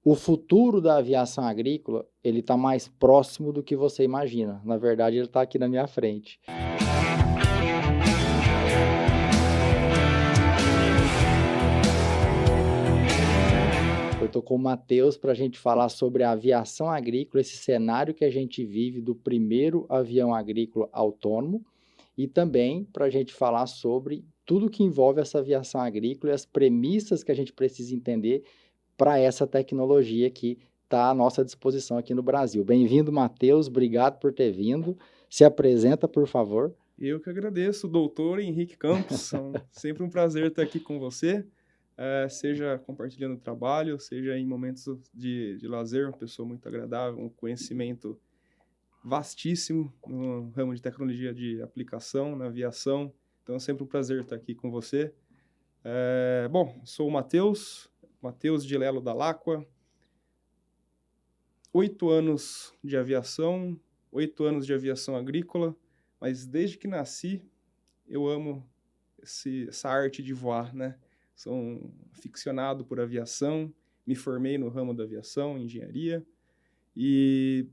o futuro da aviação agrícola, ele está mais próximo do que você imagina. Na verdade, ele está aqui na minha frente. Eu estou com o Matheus para a gente falar sobre a aviação agrícola, esse cenário que a gente vive do primeiro avião agrícola autônomo, e também para a gente falar sobre tudo que envolve essa aviação agrícola e as premissas que a gente precisa entender para essa tecnologia que está à nossa disposição aqui no Brasil. Bem-vindo, Matheus, obrigado por ter vindo. Se apresenta, por favor. Eu que agradeço, doutor Henrique Campos. Sempre um prazer estar aqui com você, seja compartilhando trabalho, seja em momentos de lazer, uma pessoa muito agradável, um conhecimento vastíssimo no ramo de tecnologia de aplicação, na aviação. Então é sempre um prazer estar aqui com você. Bom, sou o Matheus de Lelo da Lacqua, 8 anos de aviação, 8 anos de aviação agrícola, mas desde que nasci eu amo essa arte de voar, né? Sou um aficionado por aviação, me formei no ramo da aviação, engenharia, e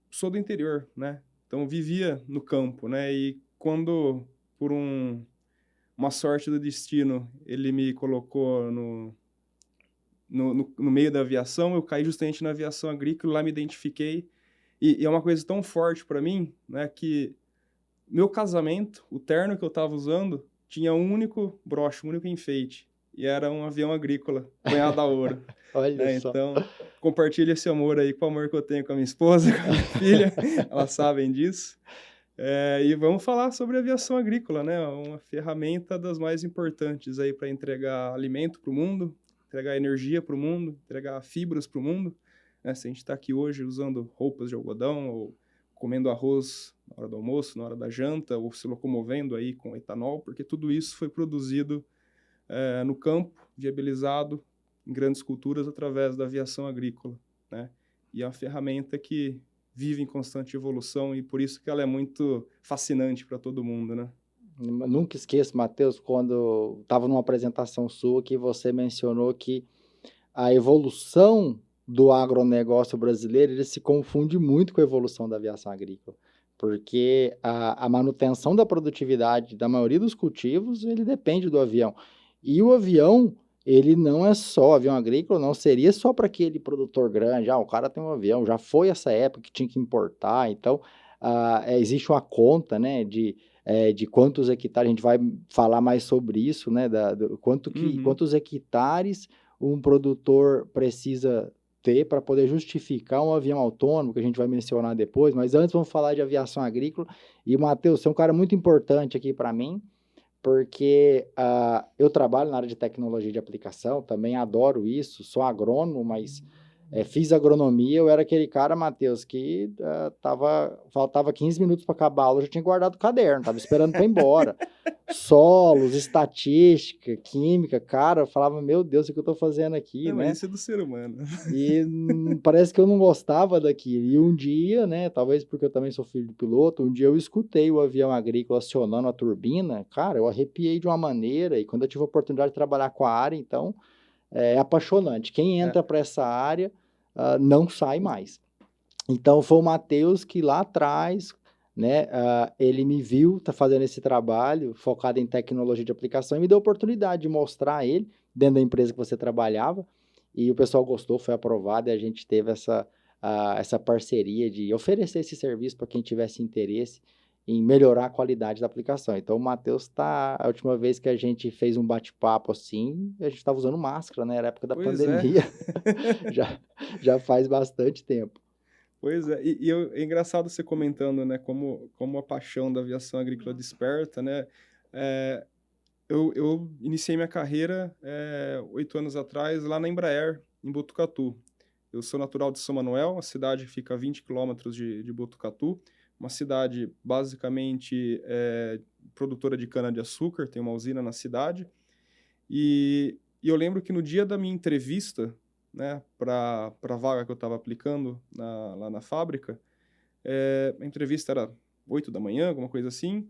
sou do interior, né? Então vivia no campo, né? E quando, por uma sorte do destino, ele me colocou no meio da aviação, eu caí justamente na aviação agrícola, lá me identifiquei, e é uma coisa tão forte para mim, né? Que meu casamento, o terno que eu estava usando, tinha um único broche, um único enfeite, e era um avião agrícola, banhado a ouro. Olha Né? só. Então, compartilho esse amor aí com o amor que eu tenho com a minha esposa, com a minha filha, elas sabem disso. E vamos falar sobre aviação agrícola, né? Uma ferramenta das mais importantes aí para entregar alimento para o mundo, entregar energia para o mundo, entregar fibras para o mundo. Né? Se a gente está aqui hoje usando roupas de algodão ou comendo arroz na hora do almoço, na hora da janta, ou se locomovendo aí com etanol, porque tudo isso foi produzido no campo, viabilizado em grandes culturas através da aviação agrícola, né? E é uma ferramenta que vive em constante evolução e por isso que ela é muito fascinante para todo mundo, né? Nunca esqueço, Matheus, quando estava numa apresentação sua que você mencionou que a evolução do agronegócio brasileiro ele se confunde muito com a evolução da aviação agrícola, porque a manutenção da produtividade da maioria dos cultivos ele depende do avião. E o avião, ele não é só avião agrícola, não seria só para aquele produtor grande, o cara tem um avião, já foi essa época que tinha que importar, então existe uma conta, né, de quantos hectares, a gente vai falar mais sobre isso, né, Uhum. quantos hectares um produtor precisa ter para poder justificar um avião autônomo, que a gente vai mencionar depois, mas antes vamos falar de aviação agrícola. E, Matheus, você é um cara muito importante aqui para mim, porque eu trabalho na área de tecnologia de aplicação, também adoro isso, sou agrônomo, mas fiz agronomia, eu era aquele cara, Matheus, que faltava 15 minutos para acabar a aula, eu já tinha guardado o caderno, estava esperando para ir embora. Solos, estatística, química, cara, eu falava, meu Deus, o que eu estou fazendo aqui, Não, mas né? isso é do ser humano. E parece que eu não gostava daquilo. E um dia, né, talvez porque eu também sou filho de piloto, um dia eu escutei o avião agrícola acionando a turbina, cara, eu arrepiei de uma maneira, e quando eu tive a oportunidade de trabalhar com a área, então, é apaixonante. Quem É, entra para essa área, não sai mais. Então, foi o Matheus que lá atrás, né, ele me viu tá fazendo esse trabalho focado em tecnologia de aplicação e me deu a oportunidade de mostrar ele dentro da empresa que você trabalhava e o pessoal gostou, foi aprovado e a gente teve essa parceria de oferecer esse serviço para quem tivesse interesse em melhorar a qualidade da aplicação. Então, o Matheus está, a última vez que a gente fez um bate-papo assim, a gente estava usando máscara, né, era época da pois é. pandemia, já, já faz bastante tempo. Pois é, é engraçado você comentando, né, como a paixão da aviação agrícola desperta, né? É, eu iniciei minha carreira 8 anos atrás lá na Embraer, em Botucatu. Eu sou natural de São Manuel, uma cidade que fica a 20 quilômetros de Botucatu, uma cidade basicamente produtora de cana-de-açúcar, tem uma usina na cidade. E eu lembro que no dia da minha entrevista, né, para a vaga que eu estava aplicando lá na fábrica, a entrevista era 8 da manhã, alguma coisa assim,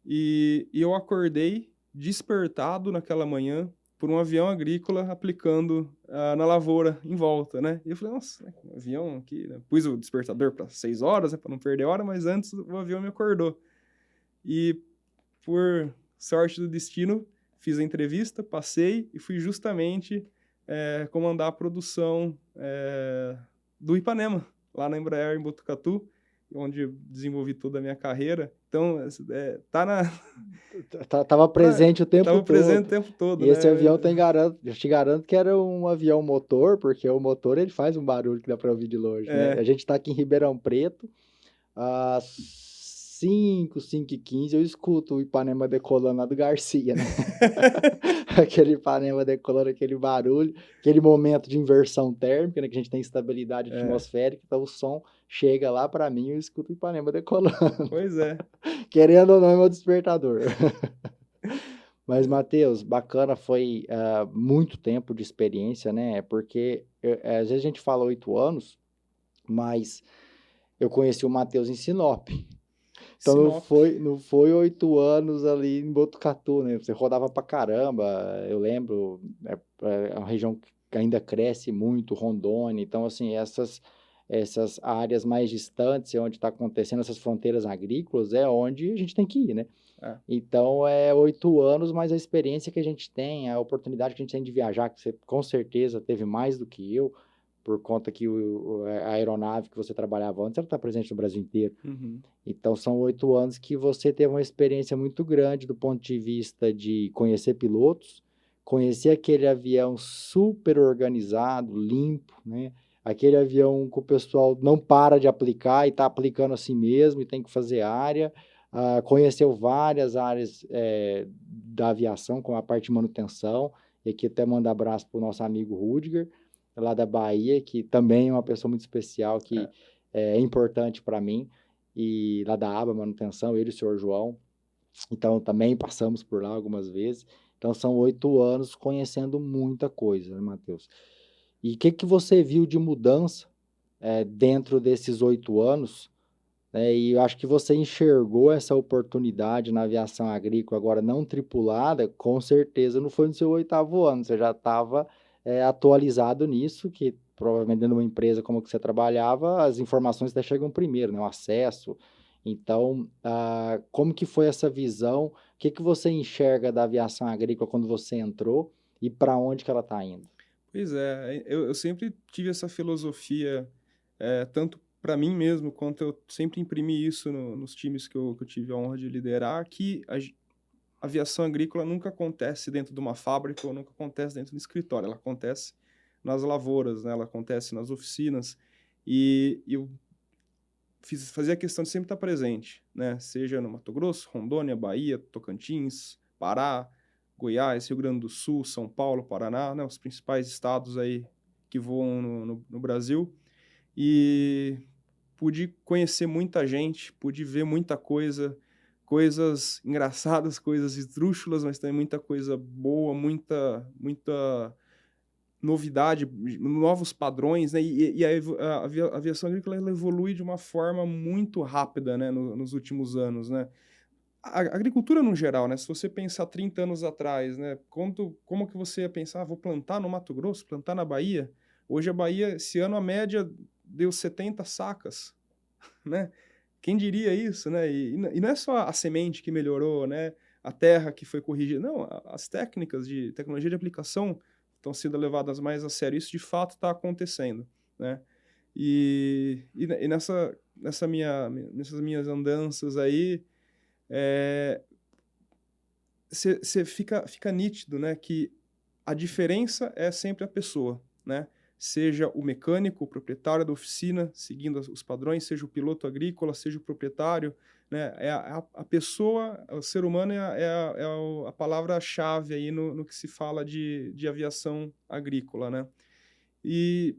e eu acordei despertado naquela manhã por um avião agrícola aplicando na lavoura em volta, né? E eu falei, nossa, um avião aqui, né? Pus o despertador para 6 horas, né, para não perder hora, mas antes o avião me acordou. E por sorte do destino, fiz a entrevista, passei e fui justamente comandar a produção do Ipanema, lá na Embraer, em Botucatu, onde eu desenvolvi toda a minha carreira. Então, Tava presente o tempo tava presente o todo. tempo todo, E esse avião né? eu te garanto que era um avião motor, porque o motor ele faz um barulho que dá para ouvir de longe, né? A É, gente está aqui em Ribeirão Preto, às 5h15, eu escuto o Ipanema decolando lá do Garcia, né? Aquele Ipanema decolando, aquele barulho, aquele momento de inversão térmica, né? Que a gente tem estabilidade é, atmosférica, então o som chega lá para mim e eu escuto o Ipanema decolando. pois é. Querendo ou não, é meu despertador. Mas, Matheus, bacana, foi muito tempo de experiência, né? Porque às vezes a gente fala 8 anos, mas eu conheci o Matheus em Sinop. Então Sinop. não foi 8 anos ali em Botucatu, né? Você rodava pra caramba, eu lembro, é uma região que ainda cresce muito, Rondônia. Então, assim, essas áreas mais distantes, onde está acontecendo essas fronteiras agrícolas, é onde a gente tem que ir, né? É, Então, é 8 anos, mas a experiência que a gente tem, a oportunidade que a gente tem de viajar, que você com certeza teve mais do que eu, por conta que a aeronave que você trabalhava antes, ela está presente no Brasil inteiro. uhum, Então, são 8 anos que você teve uma experiência muito grande do ponto de vista de conhecer pilotos, conhecer aquele avião super organizado, limpo, né? Aquele avião que o pessoal não para de aplicar e está aplicando assim mesmo e tem que fazer área. Conheceu várias áreas da aviação, como a parte de manutenção. E aqui até mando abraço para o nosso amigo Rudiger, lá da Bahia, que também é uma pessoa muito especial, que é. é importante para mim e lá da aba manutenção, ele e o senhor João. Então, também passamos por lá algumas vezes. Então, são 8 anos conhecendo muita coisa, né, Matheus? E o que você viu de mudança dentro desses 8 anos? E eu acho que você enxergou essa oportunidade na aviação agrícola, agora não tripulada, com certeza não foi no seu 8º ano, você já estava atualizado nisso, que provavelmente dentro de uma empresa como que você trabalhava, as informações até chegam primeiro, né, o acesso. Então, como que foi essa visão? O que você enxerga da aviação agrícola quando você entrou e para onde que ela está indo? Pois é, eu sempre tive essa filosofia, tanto para mim mesmo, quanto eu sempre imprimi isso nos times que eu tive a honra de liderar, que a aviação agrícola nunca acontece dentro de uma fábrica ou nunca acontece dentro do escritório, ela acontece nas lavouras, né? Ela acontece nas oficinas, e eu fazia questão de sempre estar presente, né? Seja no Mato Grosso, Rondônia, Bahia, Tocantins, Pará, Goiás, Rio Grande do Sul, São Paulo, Paraná, né? Os principais estados aí que voam no Brasil. E pude conhecer muita gente, pude ver muita coisa, coisas engraçadas, coisas esdrúxulas, mas também muita coisa boa, muita novidade, novos padrões, né? E a aviação agrícola ela evolui de uma forma muito rápida, né? Nos últimos anos, né? A agricultura no geral, né? Se você pensar 30 anos atrás, né? Como que você ia pensar, vou plantar no Mato Grosso, plantar na Bahia? Hoje a Bahia, esse ano a média deu 70 sacas, né? Quem diria isso, né? E não é só a semente que melhorou, né? A terra que foi corrigida. Não, as técnicas de tecnologia de aplicação estão sendo levadas mais a sério. Isso de fato está acontecendo, né? E nessas minhas andanças aí, você fica nítido, né? Que a diferença é sempre a pessoa, né? Seja o mecânico, o proprietário da oficina, seguindo os padrões, seja o piloto agrícola, seja o proprietário, né? A pessoa, o ser humano é a palavra-chave aí no que se fala de aviação agrícola, né? E,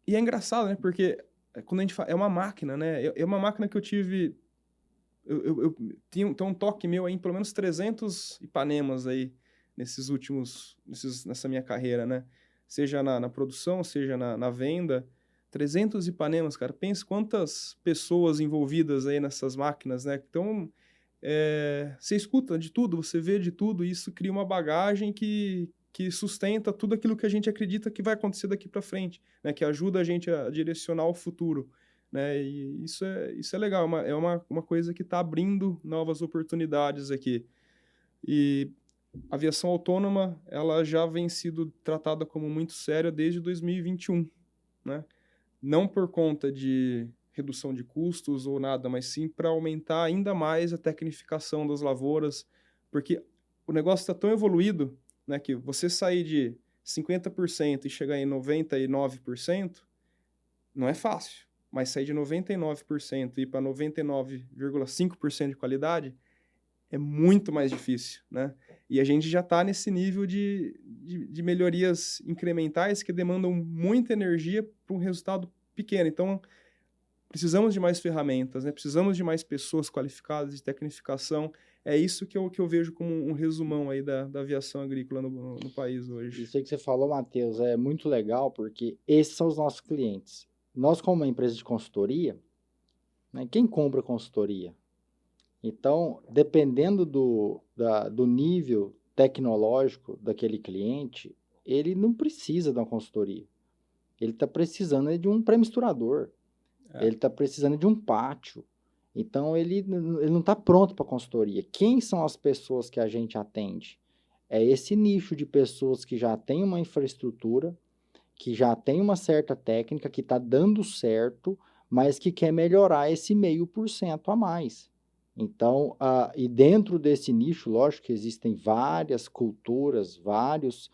e é engraçado, né? Porque quando a gente fala, é uma máquina, né? É uma máquina que eu tive... Eu tem um toque meu aí em pelo menos 300 Ipanemas aí nessa minha carreira, né? Seja na produção, seja na venda. 300 Ipanemas, cara. Pensa quantas pessoas envolvidas aí nessas máquinas, né? Então, você escuta de tudo, você vê de tudo, e isso cria uma bagagem que sustenta tudo aquilo que a gente acredita que vai acontecer daqui para frente, né? Que ajuda a gente a direcionar o futuro, né? E isso é legal, uma coisa que está abrindo novas oportunidades aqui. E a aviação autônoma, ela já vem sido tratada como muito séria desde 2021, né? Não por conta de redução de custos ou nada, mas sim para aumentar ainda mais a tecnificação das lavouras, porque o negócio está tão evoluído, né, que você sair de 50% e chegar em 99% não é fácil, mas sair de 99% e ir para 99,5% de qualidade é muito mais difícil, né? E a gente já está nesse nível de melhorias incrementais que demandam muita energia para um resultado pequeno. Então, precisamos de mais ferramentas, né? Precisamos de mais pessoas qualificadas de tecnificação. É isso que eu vejo como um resumão aí da aviação agrícola no país hoje. Isso aí que você falou, Matheus, é muito legal, porque esses são os nossos clientes. Nós, como uma empresa de consultoria, né, quem compra consultoria? Então, dependendo do nível tecnológico daquele cliente, ele não precisa de uma consultoria. Ele está precisando de um pré-misturador. Ele está precisando de um pátio. Então, ele não está pronto para consultoria. Quem são as pessoas que a gente atende? É esse nicho de pessoas que já tem uma infraestrutura, que já tem uma certa técnica, que está dando certo, mas que quer melhorar esse 0,5% a mais. Então, e dentro desse nicho, lógico que existem várias culturas, vários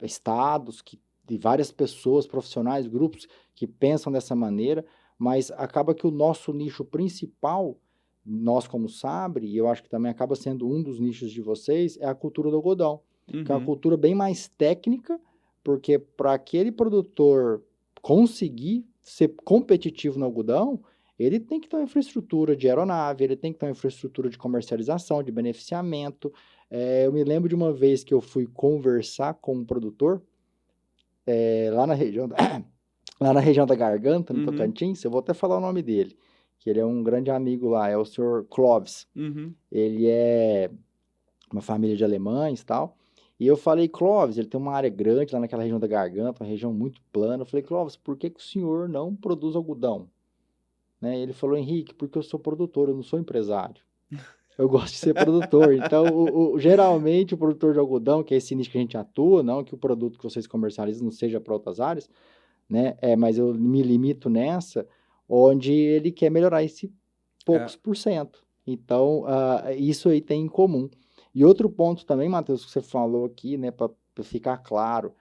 estados, de várias pessoas, profissionais, grupos que pensam dessa maneira, mas acaba que o nosso nicho principal, nós como Sabre, e eu acho que também acaba sendo um dos nichos de vocês, é a cultura do algodão, que é uma cultura bem mais técnica, porque para aquele produtor conseguir ser competitivo no algodão, ele tem que ter uma infraestrutura de aeronave, ele tem que ter uma infraestrutura de comercialização, de beneficiamento. Eu me lembro de uma vez que eu fui conversar com um produtor, lá na região da Garganta, no Tocantins, eu vou até falar o nome dele, que ele é um grande amigo lá, é o senhor Clóvis. Ele é uma família de alemães e tal. E eu falei, Clóvis, ele tem uma área grande lá naquela região da Garganta, uma região muito plana. Eu falei, Clóvis, por que o senhor não produz algodão? Né? Ele falou, Henrique, porque eu sou produtor, eu não sou empresário. Eu gosto de ser produtor. Então, geralmente, o produtor de algodão, que é esse nicho que a gente atua, não que o produto que vocês comercializam não seja para outras áreas, né? Mas eu me limito nessa, onde ele quer melhorar esse poucos por cento. Então, isso aí tem em comum. E outro ponto também, Matheus, que você falou aqui, né, para ficar claro,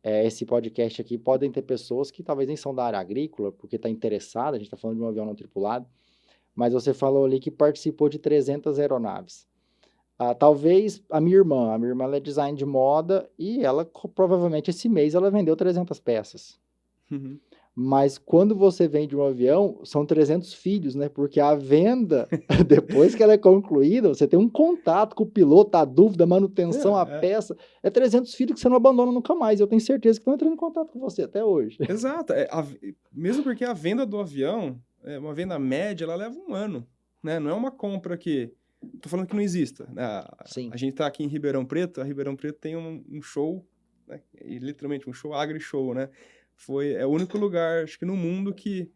esse podcast aqui podem ter pessoas que talvez nem são da área agrícola, porque está interessada, a gente está falando de um avião não tripulado, mas você falou ali que participou de 300 aeronaves. Talvez a minha irmã ela é design de moda e ela, provavelmente, esse mês ela vendeu 300 peças. Mas quando você vende um avião, são 300 filhos, né? Porque a venda, depois que ela é concluída, você tem um contato com o piloto, a dúvida, a manutenção, a peça. É 300 filhos que você não abandona nunca mais. Eu tenho certeza que estão entrando em contato com você até hoje. Exato. Mesmo porque a venda do avião, uma venda média, ela leva um ano, né? Não é uma compra que... Tô falando que não exista. Sim. A gente tá aqui em Ribeirão Preto, a Ribeirão Preto tem um show, né? Literalmente um show, agri-show, né? É o único lugar, acho que no mundo, que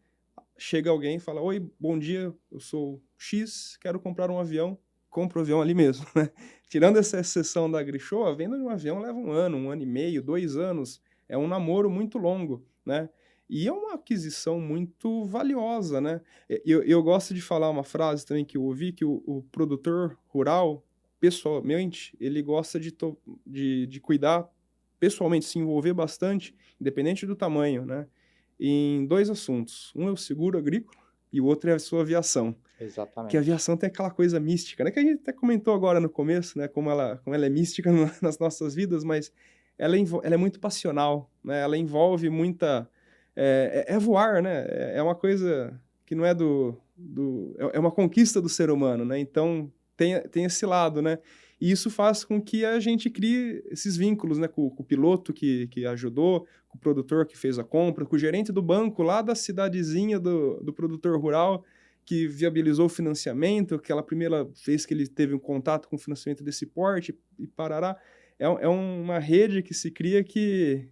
chega alguém e fala, oi, bom dia, eu sou X, quero comprar um avião, compra o avião ali mesmo, né? Tirando essa exceção da agri-show, a venda de um avião leva um ano e meio, 2 anos, é um namoro muito longo, né? E é uma aquisição muito valiosa, né? Eu gosto de falar uma frase também que eu ouvi, que o produtor rural, pessoalmente, ele gosta de cuidar pessoalmente, se envolver bastante, independente do tamanho, né? Em 2 assuntos. Um é o seguro agrícola e o outro é a sua aviação. Exatamente. Porque a aviação tem aquela coisa mística, né? Que a gente até comentou agora no começo, né? Como ela é mística nas nossas vidas, mas ela é muito passional, né? Ela envolve muita... voar, né? É uma coisa que não é é uma conquista do ser humano, né? Então, tem esse lado, né? E isso faz com que a gente crie esses vínculos, né? Com o piloto que ajudou, com o produtor que fez a compra, com o gerente do banco lá da cidadezinha do produtor rural, que viabilizou o financiamento, aquela primeira vez que ele teve um contato com o financiamento desse porte e parará. É uma rede que se cria que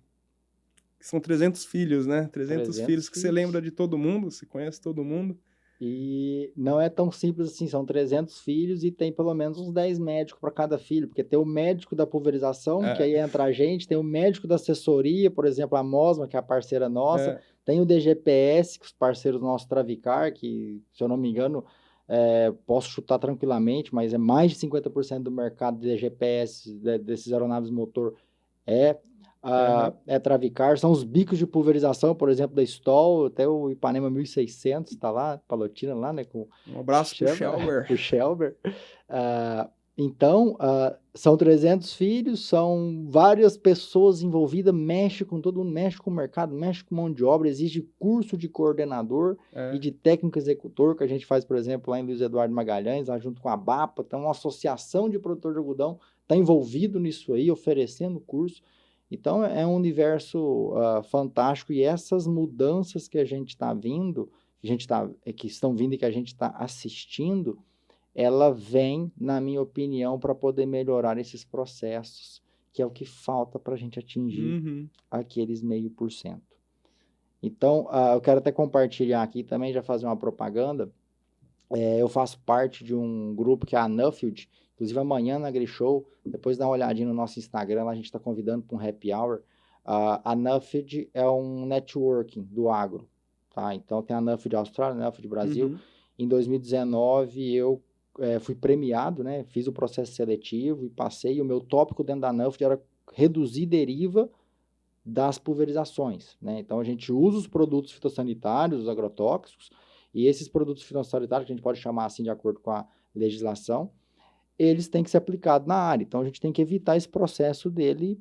são 300 filhos, né? 300 300 filhos que você lembra filhos. de todo mundo, você conhece todo mundo. E não é tão simples assim, são 300 filhos e tem pelo menos uns 10 médicos para cada filho, porque tem o médico da pulverização, que É, aí entra a gente, tem o médico da assessoria, por exemplo, a Mosma, que é a parceira nossa, é, tem o DGPS, que os parceiros nossos Travicar, que, se eu não me engano, posso chutar tranquilamente, mas é mais de 50% do mercado de DGPS, desses aeronaves motor, é, aham. é Travicar, são os bicos de pulverização, por exemplo, da Stoll, até o Ipanema 1600 está lá, Palotina lá, né, com Um abraço pro chama, Shelber. o Shelber. Então, são 300 filhos, são várias pessoas envolvidas, mexe com todo mundo, mexe com o mercado, mexe com mão de obra, exige curso de coordenador e É. de técnico executor, que a gente faz, por exemplo, lá em Luiz Eduardo Magalhães, lá junto com a BAPA, então uma associação de produtor de algodão está envolvido nisso aí, oferecendo curso. Então, é um universo fantástico e essas mudanças que a gente está vindo, que estão vindo e que a gente está assistindo, ela vem, na minha opinião, para poder melhorar esses processos, que é o que falta para a gente atingir Uhum. aqueles 0,5%. Então, eu quero até compartilhar aqui também, já fazer uma propaganda. Eu faço parte de um grupo que é a Nuffield, inclusive amanhã na Grishow, depois dá uma olhadinha no nosso Instagram, lá a gente está convidando para um happy hour. A Nuffield é um networking do agro, tá? Então tem a Nuffield Austrália, a Nuffield Brasil. Uhum. Em 2019 eu fui premiado, né? Fiz o processo seletivo e passei. E o meu tópico dentro da Nuffield era reduzir deriva das pulverizações, né? Então a gente usa os produtos fitossanitários, os agrotóxicos, e esses produtos fitossanitários, que a gente pode chamar assim de acordo com a legislação, eles têm que ser aplicados na área. Então a gente tem que evitar esse processo dele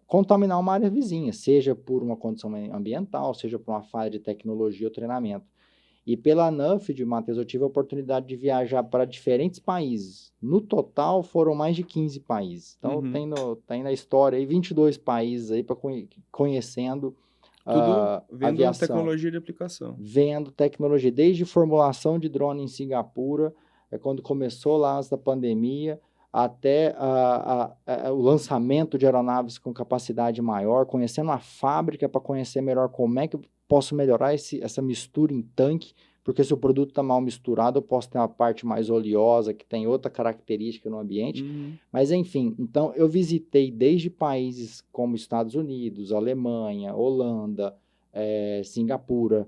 contaminar uma área vizinha, seja por uma condição ambiental, seja por uma falha de tecnologia ou treinamento. E pela NUFD, Matheus, eu tive a oportunidade de viajar para diferentes países. No total, foram mais de 15 países. Então, Uhum. tem na história aí 22 países aí para conhecendo Tudo a vendo aviação, tecnologia de aplicação. vendo tecnologia, desde formulação de drone em Singapura, quando começou lá antes da pandemia, até o lançamento de aeronaves com capacidade maior, conhecendo a fábrica para conhecer melhor como é que eu posso melhorar essa mistura em tanque, porque se o produto está mal misturado, eu posso ter uma parte mais oleosa, que tem outra característica no ambiente. Uhum. Mas, enfim, então eu visitei desde países como Estados Unidos, Alemanha, Holanda, Singapura,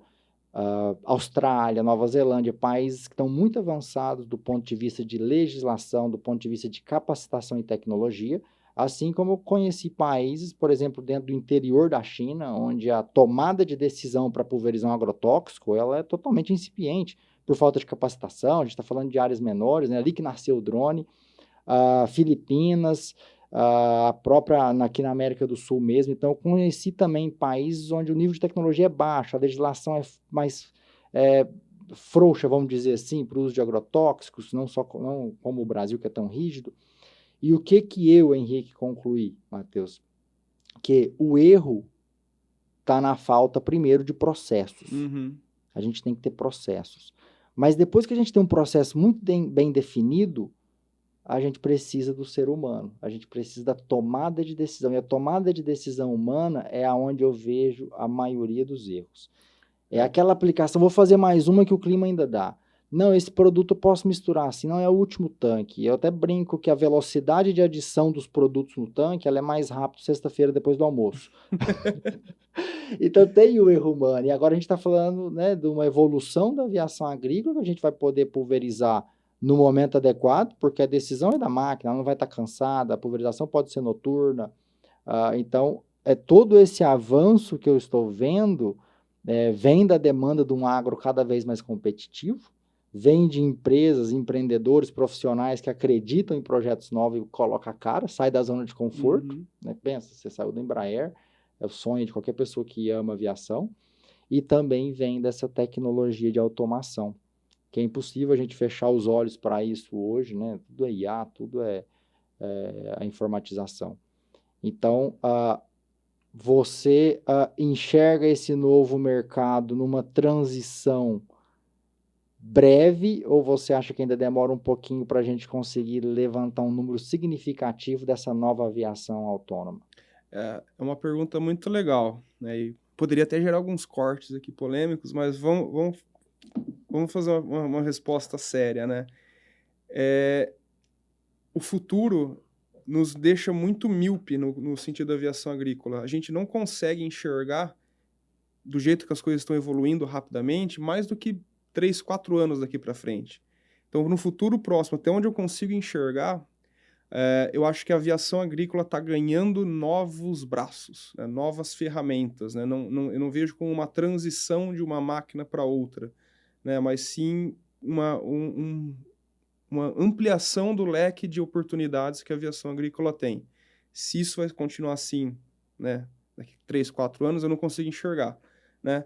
Austrália, Nova Zelândia, países que estão muito avançados do ponto de vista de legislação, do ponto de vista de capacitação e tecnologia, assim como eu conheci países, por exemplo, dentro do interior da China, onde a tomada de decisão para pulverizar um agrotóxico, ela é totalmente incipiente, por falta de capacitação, a gente está falando de áreas menores, né? Ali que nasceu o drone, Filipinas, a própria aqui na América do Sul mesmo. Então, eu conheci também países onde o nível de tecnologia é baixo, a legislação é mais frouxa, vamos dizer assim, para o uso de agrotóxicos, não como o Brasil, que é tão rígido. E o que eu, Henrique, concluí, Matheus? Que o erro está na falta, primeiro, de processos. Uhum. A gente tem que ter processos. Mas depois que a gente tem um processo muito bem definido, a gente precisa do ser humano, a gente precisa da tomada de decisão. E a tomada de decisão humana é aonde eu vejo a maioria dos erros. É aquela aplicação, vou fazer mais uma que o clima ainda dá. Não, esse produto eu posso misturar assim, não é o último tanque. Eu até brinco que a velocidade de adição dos produtos no tanque, ela é mais rápida sexta-feira depois do almoço. Então tem o erro humano. E agora a gente está falando, né, de uma evolução da aviação agrícola, que a gente vai poder pulverizar no momento adequado, porque a decisão é da máquina, ela não vai estar cansada, a pulverização pode ser noturna. Então, todo esse avanço que eu estou vendo vem da demanda de um agro cada vez mais competitivo, vem de empresas, empreendedores, profissionais que acreditam em projetos novos e colocam a cara, sai da zona de conforto, Uhum. né? Pensa, você saiu da Embraer, é o sonho de qualquer pessoa que ama aviação, e também vem dessa tecnologia de automação, que é impossível a gente fechar os olhos para isso hoje, né? Tudo é IA, tudo é a informatização. Então, você enxerga esse novo mercado numa transição breve ou você acha que ainda demora um pouquinho para a gente conseguir levantar um número significativo dessa nova aviação autônoma? É uma pergunta muito legal, né? E poderia até gerar alguns cortes aqui polêmicos, mas vamos fazer uma resposta séria, né? O futuro nos deixa muito míope no sentido da aviação agrícola. A gente não consegue enxergar, do jeito que as coisas estão evoluindo rapidamente, mais do que 3, 4 anos daqui para frente. Então, no futuro próximo, até onde eu consigo enxergar, eu acho que a aviação agrícola está ganhando novos braços, né, novas ferramentas, né? Eu não vejo como uma transição de uma máquina para outra, né? Mas sim uma ampliação do leque de oportunidades que a aviação agrícola tem. Se isso vai continuar assim, né, daqui 3, 4 anos, eu não consigo enxergar, né?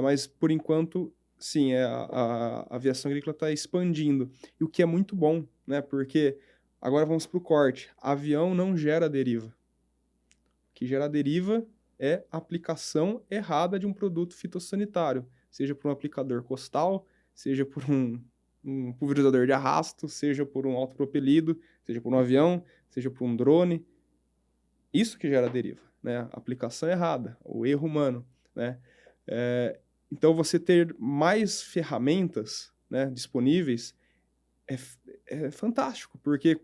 Mas, por enquanto, sim, a aviação agrícola está expandindo, e o que é muito bom, né? Porque, agora vamos para o corte, avião não gera deriva. O que gera deriva é a aplicação errada de um produto fitossanitário, seja por um aplicador costal, seja por um pulverizador de arrasto, seja por um autopropelido, seja por um avião, seja por um drone. Isso que gera deriva, né? A aplicação errada, o erro humano, né? Então, você ter mais ferramentas, né, disponíveis é fantástico, porque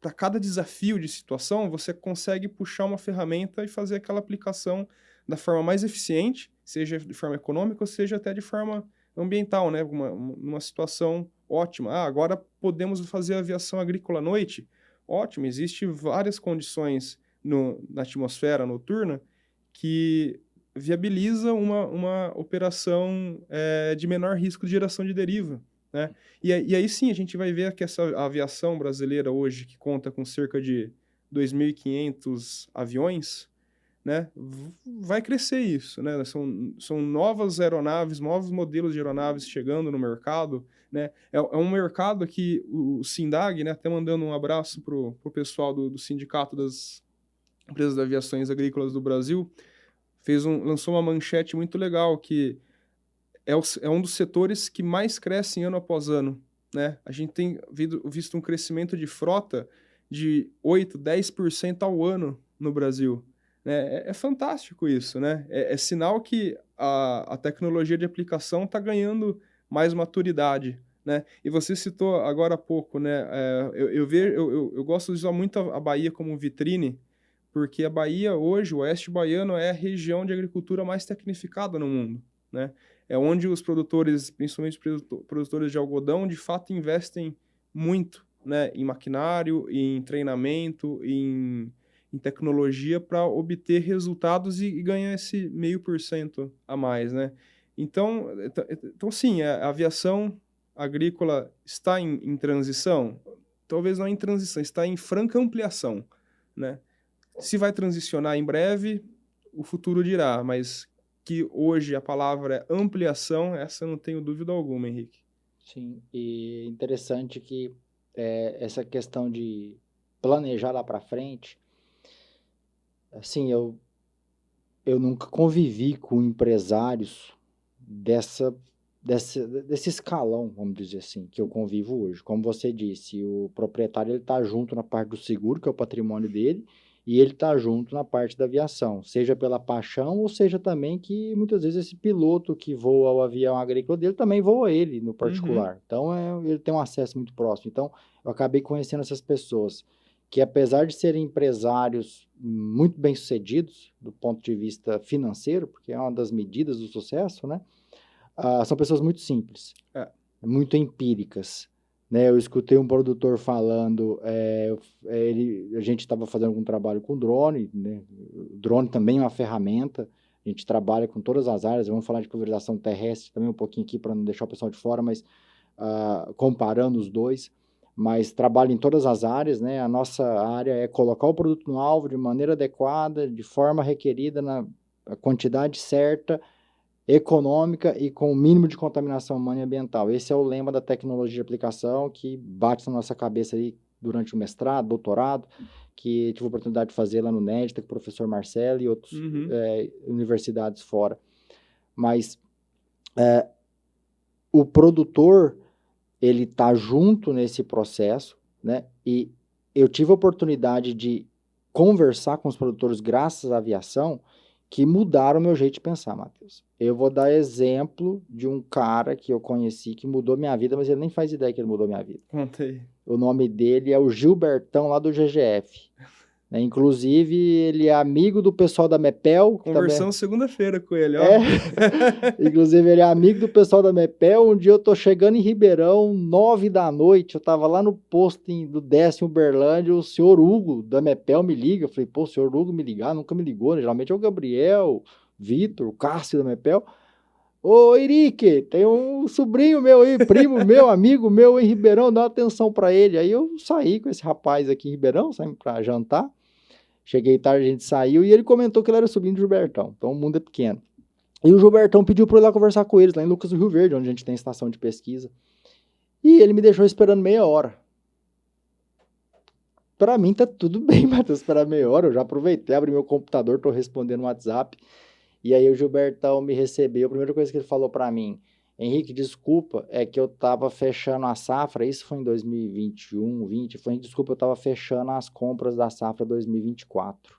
para cada desafio de situação, você consegue puxar uma ferramenta e fazer aquela aplicação da forma mais eficiente, seja de forma econômica ou seja até de forma ambiental, né? Uma situação ótima. Agora podemos fazer aviação agrícola à noite? Ótimo, existem várias condições na atmosfera noturna que viabiliza uma operação de menor risco de geração de deriva, né? E aí sim a gente vai ver que essa aviação brasileira hoje, que conta com cerca de 2.500 aviões, né, vai crescer isso, né? São novas aeronaves, novos modelos de aeronaves chegando no mercado, né? É um mercado que o SINDAG, né, até mandando um abraço pro pessoal do Sindicato das Empresas de Aviações Agrícolas do Brasil, lançou uma manchete muito legal que é um dos setores que mais crescem ano após ano, né? A gente tem visto um crescimento de frota de 8, 10% ao ano no Brasil, né? É fantástico isso, né? É sinal que a tecnologia de aplicação está ganhando mais maturidade, né? E você citou agora há pouco, né? Eu gosto de usar muito a Bahia como vitrine, porque a Bahia hoje, o Oeste Baiano, é a região de agricultura mais tecnificada no mundo, né? É onde os produtores, principalmente produtores de algodão, de fato investem muito, né, em maquinário, em treinamento, em tecnologia para obter resultados e ganhar esse 0,5% a mais, né? Então sim, a aviação agrícola está em transição? Talvez não em transição, está em franca ampliação, né? Se vai transicionar em breve, o futuro dirá, mas que hoje a palavra é ampliação, essa eu não tenho dúvida alguma, Henrique. Sim, e interessante que essa questão de planejar lá para frente, assim, eu nunca convivi com empresários desse escalão, vamos dizer assim, que eu convivo hoje. Como você disse, o proprietário ele está junto na parte do seguro, que é o patrimônio dele, e ele está junto na parte da aviação, seja pela paixão ou seja também que muitas vezes esse piloto que voa o avião agrícola dele também voa ele no Uhum. particular. Então ele tem um acesso muito próximo. Então eu acabei conhecendo essas pessoas que apesar de serem empresários muito bem-sucedidos do ponto de vista financeiro, porque é uma das medidas do sucesso, né? São pessoas muito simples, É. muito empíricas. Né? Eu escutei um produtor falando, a gente estava fazendo algum trabalho com drone, né? O drone também é uma ferramenta, a gente trabalha com todas as áreas, vamos falar de pulverização terrestre também um pouquinho aqui para não deixar o pessoal de fora, mas comparando os dois, mas trabalha em todas as áreas, né? A nossa área é colocar o produto no alvo de maneira adequada, de forma requerida, na quantidade certa, econômica e com o mínimo de contaminação humana e ambiental. Esse é o lema da tecnologia de aplicação que bate na nossa cabeça aí durante o mestrado, doutorado, que tive a oportunidade de fazer lá no NEDTA com o professor Marcelo e outras Uhum. universidades fora. Mas o produtor, ele está junto nesse processo, né? E eu tive a oportunidade de conversar com os produtores graças à aviação que mudaram o meu jeito de pensar, Matheus. Eu vou dar exemplo de um cara que eu conheci que mudou minha vida, mas ele nem faz ideia que ele mudou minha vida. Conta aí. O nome dele é o Gilbertão, lá do GGF. Inclusive, ele é amigo do pessoal da Mepel. Conversamos segunda-feira com ele, ó. Inclusive, ele é amigo do pessoal da Mepel. Um dia eu tô chegando em Ribeirão, 9 da noite, eu tava lá no posto do 10º Uberlândia, o senhor Hugo da Mepel me liga. Eu falei, pô, o senhor Hugo me ligar? Nunca me ligou, né? Geralmente é o Gabriel, Vitor, o Cássio da Mepel. Ô, Henrique, tem um sobrinho meu aí, primo meu, amigo meu em Ribeirão, dá uma atenção pra ele. Aí eu saí com esse rapaz aqui em Ribeirão, saímos pra jantar. Cheguei tarde, a gente saiu e ele comentou que ele era sobrinho do Gilbertão. Então o mundo é pequeno. E o Gilbertão pediu para eu ir lá conversar com eles, lá em Lucas do Rio Verde, onde a gente tem estação de pesquisa. E ele me deixou esperando meia hora. Para mim tá tudo bem, Matheus, esperar meia hora. Eu já aproveitei, abri meu computador, tô respondendo no WhatsApp. E aí o Gilbertão me recebeu. A primeira coisa que ele falou para mim, Henrique, desculpa, é que eu tava fechando a safra, isso foi em 2021, 20, desculpa, eu tava fechando as compras da safra 2024.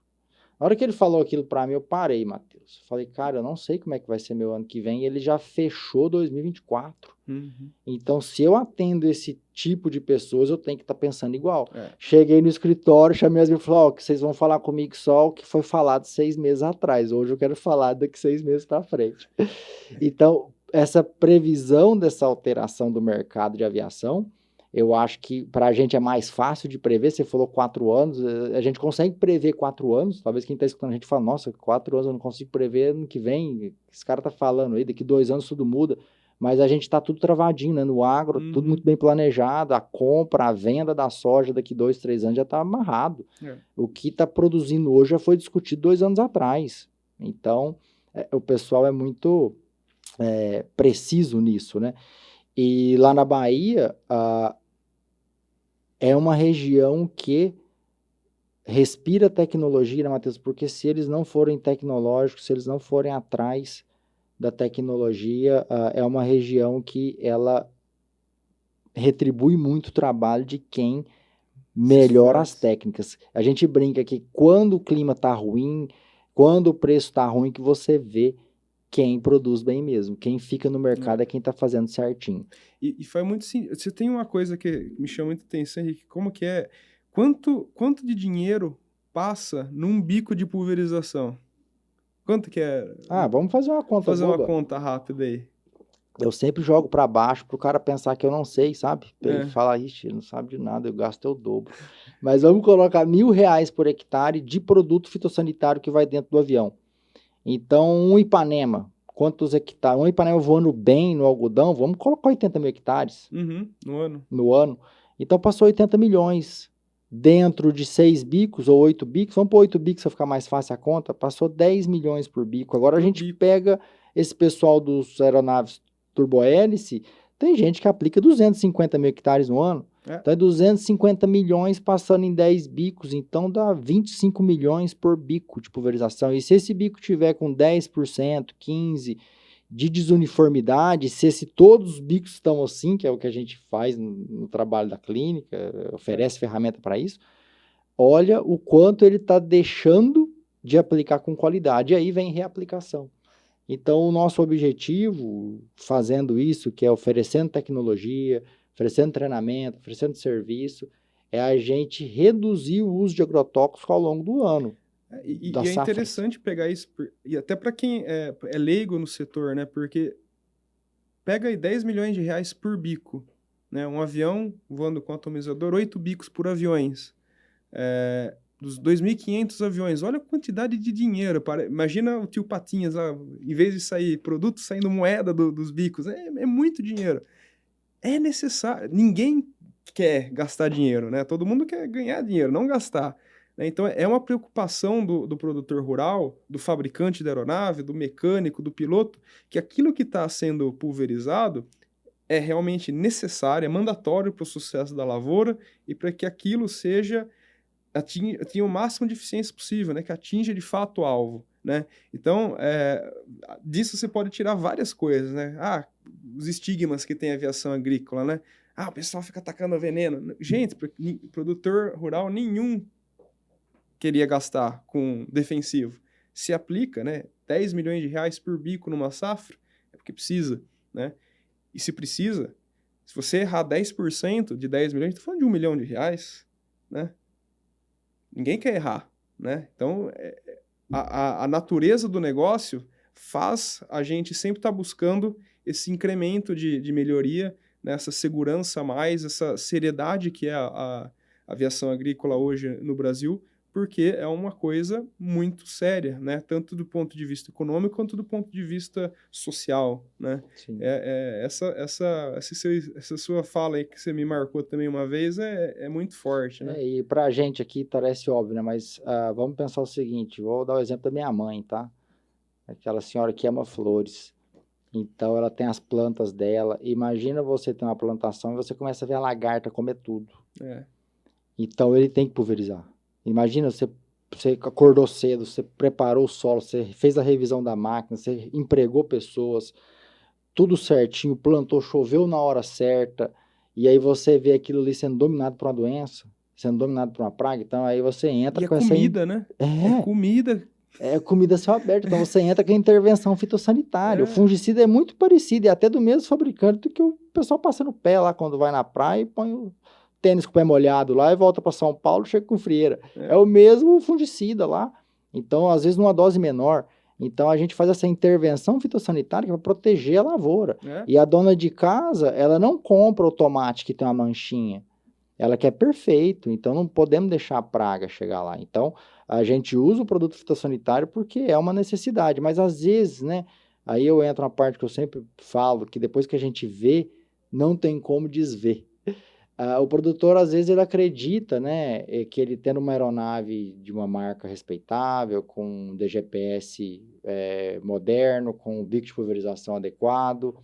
Na hora que ele falou aquilo para mim, eu parei, Matheus. Falei, cara, eu não sei como é que vai ser meu ano que vem, e ele já fechou 2024. Então, se eu atendo esse tipo de pessoas, eu tenho que estar pensando igual. Cheguei no escritório, chamei as minhas e falei, ó, que vocês vão falar comigo só o que foi falado 6 meses atrás. Hoje eu quero falar daqui 6 meses para frente. Então, essa previsão dessa alteração do mercado de aviação, eu acho que para a gente é mais fácil de prever. Você falou 4 anos, a gente consegue prever 4 anos. Talvez quem está escutando a gente fala, nossa, 4 anos eu não consigo prever ano que vem. Esse cara tá falando aí, daqui 2 anos tudo muda. Mas a gente está tudo travadinho, né? No agro, tudo muito bem planejado. A compra, a venda da soja daqui 2, 3 anos já está amarrado. O que está produzindo hoje já foi discutido 2 anos atrás. Então, o pessoal é muito preciso nisso, né? E lá na Bahia, é uma região que respira tecnologia, né, Matheus? Porque se eles não forem tecnológicos, se eles não forem atrás da tecnologia, é uma região que ela retribui muito o trabalho de quem melhora as técnicas. A gente brinca que quando o clima está ruim, quando o preço está ruim, que você vê quem produz bem mesmo. Quem fica no mercado é quem está fazendo certinho. E faz muito sentido. Você tem uma coisa que me chama muita atenção, Henrique, como que é? Quanto de dinheiro passa num bico de pulverização? Quanto que é? Vamos fazer uma conta Fazer boba. uma conta rápida aí. Eu sempre jogo para baixo pro cara pensar que eu não sei, sabe? Ele fala, ixi, ele não sabe de nada, eu gasto o dobro. Mas vamos colocar R$1.000 por hectare de produto fitossanitário que vai dentro do avião. Então, um Ipanema, quantos hectares? Um Ipanema voando bem no algodão, vamos colocar 80 mil hectares. No ano. Então, passou 80 milhões. Dentro de 6 bicos ou 8 bicos, vamos pôr 8 bicos para ficar mais fácil a conta, passou 10 milhões por bico. Agora a gente pega esse pessoal dos aeronaves turbohélice, tem gente que aplica 250 mil hectares no ano. Então é 250 milhões passando em 10 bicos, então dá 25 milhões por bico de pulverização. E se esse bico tiver com 10%, 15% de desuniformidade, se todos os bicos estão assim, que é o que a gente faz no trabalho da clínica, oferece ferramenta para isso, olha o quanto ele está deixando de aplicar com qualidade. E aí vem reaplicação. Então, o nosso objetivo, fazendo isso, que é oferecendo tecnologia, oferecendo treinamento, oferecendo serviço, é a gente reduzir o uso de agrotóxicos ao longo do ano. E é interessante pegar isso, e até para quem é leigo no setor, né? Porque pega aí 10 milhões de reais por bico, né? Um avião voando com atomizador, 8 bicos por aviões. Dos 2.500 aviões, olha a quantidade de dinheiro. Imagina o tio Patinhas lá, em vez de sair produto, saindo moeda dos bicos. É muito dinheiro. É necessário. Ninguém quer gastar dinheiro, né? Todo mundo quer ganhar dinheiro, não gastar. Então, é uma preocupação do produtor rural, do fabricante da aeronave, do mecânico, do piloto, que aquilo que está sendo pulverizado é realmente necessário, é mandatório para o sucesso da lavoura e para que aquilo atinja o máximo de eficiência possível, né? Que atinja de fato o alvo, né? Então, disso você pode tirar várias coisas, né? os estigmas que tem a aviação agrícola, né? O pessoal fica atacando veneno. Gente, produtor rural nenhum queria gastar com defensivo. Se aplica, né? 10 milhões de reais por bico numa safra, é porque precisa, né? E se precisa, se você errar 10% de 10 milhões, estou falando de R$1 milhão, né? Ninguém quer errar, né? Então, a natureza do negócio faz a gente sempre estar buscando esse incremento de melhoria, né? Essa segurança a mais, essa seriedade que é a aviação agrícola hoje no Brasil, porque é uma coisa muito séria, né? Tanto do ponto de vista econômico quanto do ponto de vista social, né? Sim. Essa sua fala aí que você me marcou também uma vez é muito forte, né? E para a gente aqui parece óbvio, né? Mas vamos pensar o seguinte, vou dar o exemplo da minha mãe, tá? Aquela senhora que ama flores. Então, ela tem as plantas dela. Imagina você ter uma plantação e você começa a ver a lagarta comer tudo. Então, ele tem que pulverizar. Imagina, você acordou cedo, você preparou o solo, você fez a revisão da máquina, você empregou pessoas, tudo certinho, plantou, choveu na hora certa, e aí você vê aquilo ali sendo dominado por uma doença, sendo dominado por uma praga, então aí você entra com comida, né? É comida. É comida a céu aberto, então você entra com a intervenção fitossanitária. O fungicida é muito parecido, e até do mesmo fabricante do que o pessoal passa no pé lá quando vai na praia e põe o tênis com o pé molhado lá e volta para São Paulo, chega com frieira. É o mesmo fungicida lá. Então, às vezes, numa dose menor. Então, a gente faz essa intervenção fitossanitária para proteger a lavoura. E a dona de casa, ela não compra o tomate que tem uma manchinha. Ela quer perfeito, então não podemos deixar a praga chegar lá. Então, a gente usa o produto fitossanitário porque é uma necessidade, mas às vezes, né, aí eu entro na parte que eu sempre falo, que depois que a gente vê, não tem como desver. O produtor, às vezes, ele acredita, né, que ele tendo uma aeronave de uma marca respeitável, com DGPS moderno, com bico de pulverização adequado,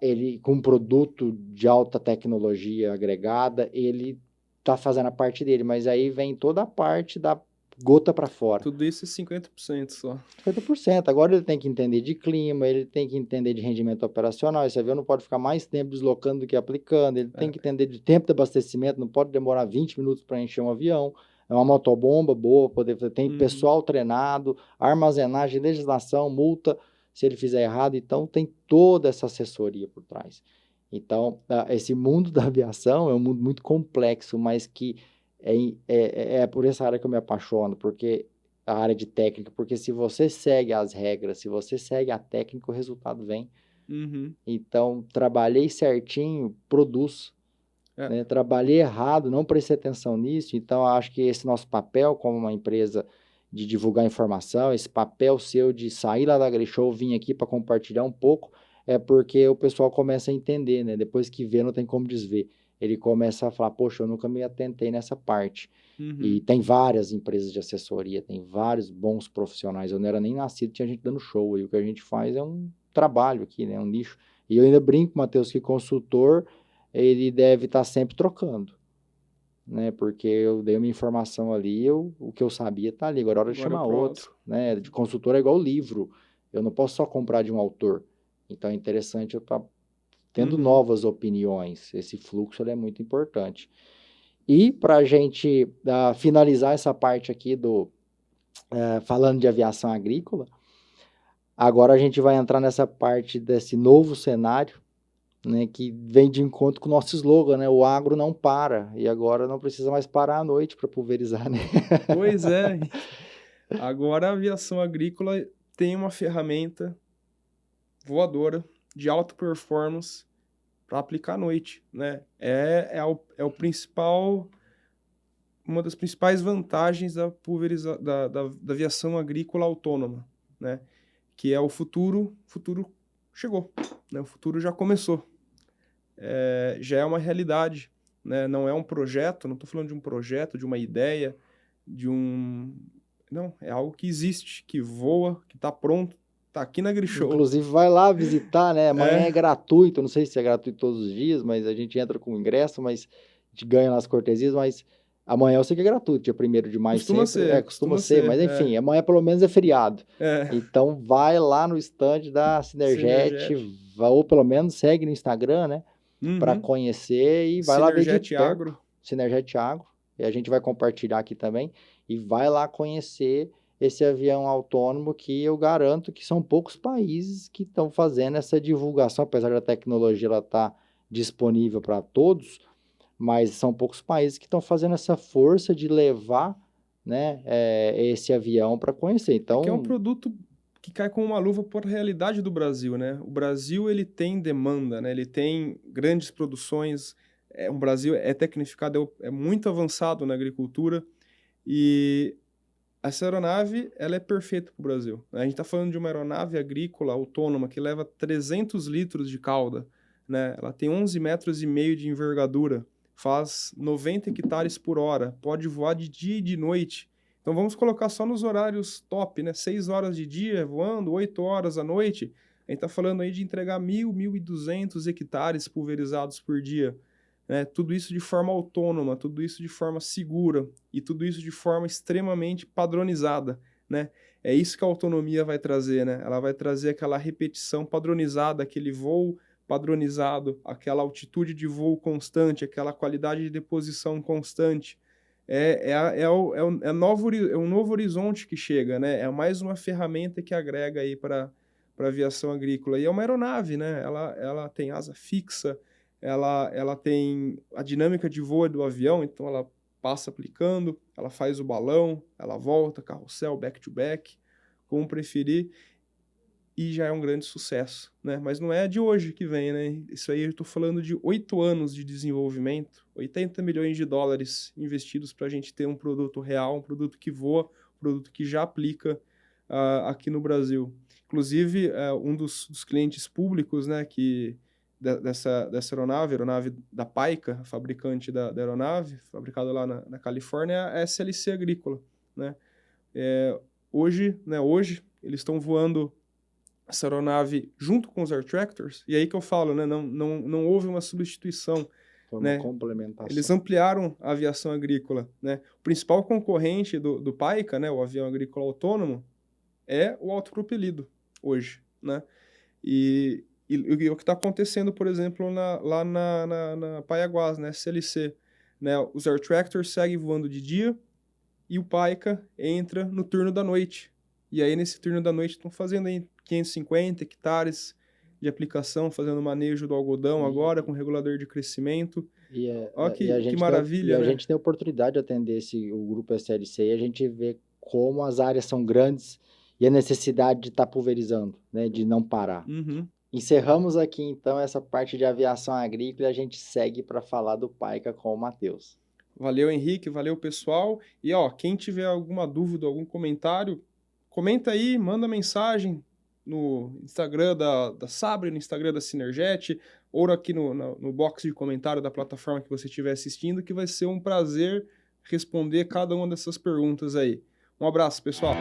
ele com um produto de alta tecnologia agregada, ele está fazendo a parte dele, mas aí vem toda a parte da gota para fora. Tudo isso é 50% só. 50%. Agora ele tem que entender de clima, ele tem que entender de rendimento operacional. Esse avião não pode ficar mais tempo deslocando do que aplicando, ele tem que entender de tempo de abastecimento, não pode demorar 20 minutos para encher um avião. É uma motobomba boa, tem pessoal treinado, armazenagem, legislação, multa, se ele fizer errado. Então, tem toda essa assessoria por trás. Então, esse mundo da aviação é um mundo muito complexo, mas que é por essa área que eu me apaixono, porque a área de técnica, porque se você segue as regras, se você segue a técnica, o resultado vem. Então, trabalhei certinho, produz. Né? Trabalhei errado, não prestei atenção nisso, então acho que esse nosso papel como uma empresa de divulgar informação, esse papel seu de sair lá da AgriShow, vir aqui para compartilhar um pouco, é porque o pessoal começa a entender, né? Depois que vê, não tem como desver. Ele começa a falar, poxa, eu nunca me atentei nessa parte. E tem várias empresas de assessoria, tem vários bons profissionais. Eu não era nem nascido, tinha gente dando show. E o que a gente faz é um trabalho aqui, né? Um nicho. E eu ainda brinco, Matheus, que consultor, ele deve estar sempre trocando. Né? Porque eu dei uma informação ali, o que eu sabia está ali. Agora é hora de chamar outro. Né? De consultor é igual livro. Eu não posso só comprar de um autor. Então é interessante eu estar tendo novas opiniões. Esse fluxo ele é muito importante. E para a gente finalizar essa parte aqui falando de aviação agrícola, agora a gente vai entrar nessa parte desse novo cenário, né, que vem de encontro com o nosso slogan, né? O agro não para. E agora não precisa mais parar à noite para pulverizar, né? Pois é. Agora a aviação agrícola tem uma ferramenta voadora de alta performance para aplicar à noite, né? É o principal, uma das principais vantagens da aviação agrícola autônoma, né? Que é o futuro chegou, né? O futuro já começou, já é uma realidade, né? Não é um projeto, não estou falando de um projeto, de uma ideia, não, é algo que existe, que voa, que está pronto. Tá aqui na AgriShow. Inclusive, vai lá visitar, né? Amanhã é gratuito, não sei se é gratuito todos os dias, mas a gente entra com ingresso, mas a gente ganha nas cortesias, mas Amanhã eu sei que é gratuito, dia 1º de maio Costuma sempre. ser, Costuma costuma ser, ser, mas enfim, amanhã pelo menos é feriado. é. Então vai lá no stand da Synerget, Synerget. ou pelo menos segue no Instagram, né? Para Uhum. conhecer e vai lá ver de Synerget perto. Agro. Synerget Agro. E a gente vai compartilhar aqui também. E vai lá conhecer esse avião autônomo que eu garanto que são poucos países que estão fazendo essa divulgação, apesar da tecnologia ela estar disponível para todos, mas são poucos países que estão fazendo essa força de levar, né, esse avião para conhecer. É que é um Então, produto que cai como uma luva por realidade do Brasil, né? O Brasil, ele tem demanda, né? Ele tem grandes produções, o Brasil é tecnificado, é muito avançado na agricultura e essa aeronave, ela é perfeita para o Brasil, né? A gente está falando de uma aeronave agrícola autônoma que leva 300 litros de cauda, né? Ela tem 11,5 metros de envergadura, faz 90 hectares por hora, pode voar de dia e de noite. Então vamos colocar só nos horários top, né? 6 horas de dia voando, 8 horas à noite. A gente está falando aí de entregar 1.200 hectares pulverizados por dia, né? Tudo isso de forma autônoma, tudo isso de forma segura e tudo isso de forma extremamente padronizada, né? É isso que a autonomia vai trazer, né? Ela vai trazer aquela repetição padronizada, aquele voo padronizado, aquela altitude de voo constante, aquela qualidade de deposição constante. É um novo horizonte que chega, né? É mais uma ferramenta que agrega aí para a aviação agrícola. E é uma aeronave, né? Ela tem asa fixa, ela tem a dinâmica de voo do avião, então ela passa aplicando, ela faz o balão, ela volta, carrossel, back-to-back, como preferir, e já é um grande sucesso, né? Mas não é de hoje que vem, né? Isso aí eu estou falando de 8 anos de desenvolvimento, 80 milhões de dólares investidos para a gente ter um produto real, um produto que voa, um produto que já aplica aqui no Brasil. Inclusive, um dos clientes públicos, né, dessa aeronave da Paica, a fabricante da aeronave, fabricada lá na Califórnia, é a SLC Agrícola, né? Hoje eles estão voando essa aeronave junto com os Air Tractors, e aí que eu falo, né, não houve uma substituição, foi uma né? complementação. Eles ampliaram a aviação agrícola, né? O principal concorrente do Paica, né, o avião agrícola autônomo, é o autopropelido hoje, né? E o que está acontecendo, por exemplo, lá na Paiaguás, né, SLC, né, os Air Tractors seguem voando de dia e o Paica entra no turno da noite. E aí, nesse turno da noite, estão fazendo aí 550 hectares de aplicação, fazendo manejo do algodão agora, com regulador de crescimento. Olha que maravilha, a né? gente tem a oportunidade de atender o grupo SLC e a gente vê como as áreas são grandes e a necessidade de estar pulverizando, né, de não parar. Uhum. Encerramos aqui, então, essa parte de aviação agrícola e a gente segue para falar do Paica com o Matheus. Valeu, Henrique, valeu, pessoal. E, ó, quem tiver alguma dúvida, algum comentário, comenta aí, manda mensagem no Instagram da Sabre, no Instagram da Synerget, ou aqui no box de comentário da plataforma que você estiver assistindo, que vai ser um prazer responder cada uma dessas perguntas aí. Um abraço, pessoal!